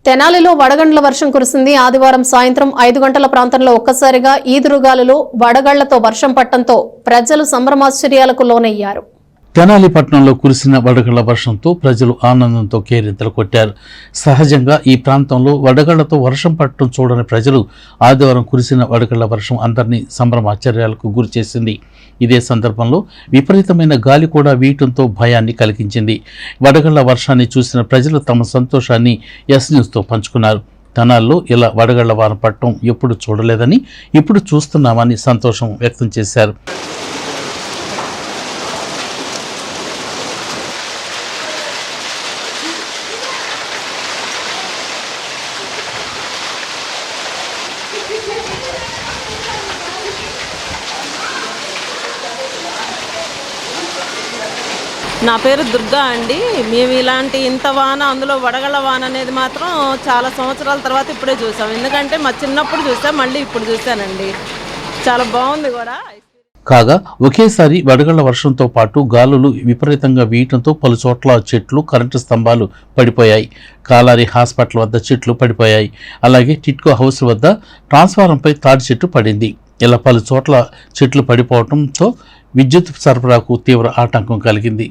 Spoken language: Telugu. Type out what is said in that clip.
తెనాలిలో వడగండ్ల వర్షం కురిసింది. ఆదివారం సాయంత్రం 5 గంటల ప్రాంతంలో ఒక్కసారిగా ఈదురుగాలులు వడగళ్లతో వర్షం పట్టడంతో ప్రజలు సంభ్రమాశ్చర్యాలకు లోనయ్యారు. తెనాలి పట్టణంలో కురిసిన వడగళ్ల వర్షంతో ప్రజలు ఆనందంతో కేరింతలు కొట్టారు. సహజంగా ఈ ప్రాంతంలో వడగళ్లతో వర్షం పట్టడం చూడని ప్రజలు ఆదివారం కురిసిన వడగళ్ల వర్షం అందరినీ సంభ్రమాశ్చర్యాలకు గురిచేసింది. ఇదే సందర్భంలో విపరీతమైన గాలి కూడా వీయటంతో భయాన్ని కలిగించింది. వడగళ్ల వర్షాన్ని చూసిన ప్రజలు తమ సంతోషాన్ని ఎస్ న్యూస్తో పంచుకున్నారు. తెనాల్లో ఇలా వడగళ్ల వాన పట్టడం ఎప్పుడు చూడలేదని, ఇప్పుడు చూస్తున్నామని సంతోషం వ్యక్తం చేశారు. నా పేరు దుర్గా అండి. మేము ఇలాంటి ఇంత వాన, అందులో వడగళ్ళ వాన అనేది మాత్రం చాలా సంవత్సరాల తర్వాత ఇప్పుడే చూసాం. ఎందుకంటే మా చిన్నప్పుడు చూసాం, మళ్ళీ ఇప్పుడు చూశానండి. చాలా బాగుంది కూడా. కాగా ఒకేసారి వడగళ్ల వర్షంతో పాటు గాలులు విపరీతంగా వీయటంతో పలు చోట్ల చెట్లు, కరెంటు స్తంభాలు పడిపోయాయి. కాలారి హాస్పిటల్ వద్ద చెట్లు పడిపోయాయి. అలాగే టిట్కో హౌస్ వద్ద ట్రాన్స్ఫారంపై తాడి చెట్టు పడింది. ఇలా పలు చోట్ల చెట్లు పడిపోవడంతో విద్యుత్ సరఫరాకు తీవ్ర ఆటంకం కలిగింది.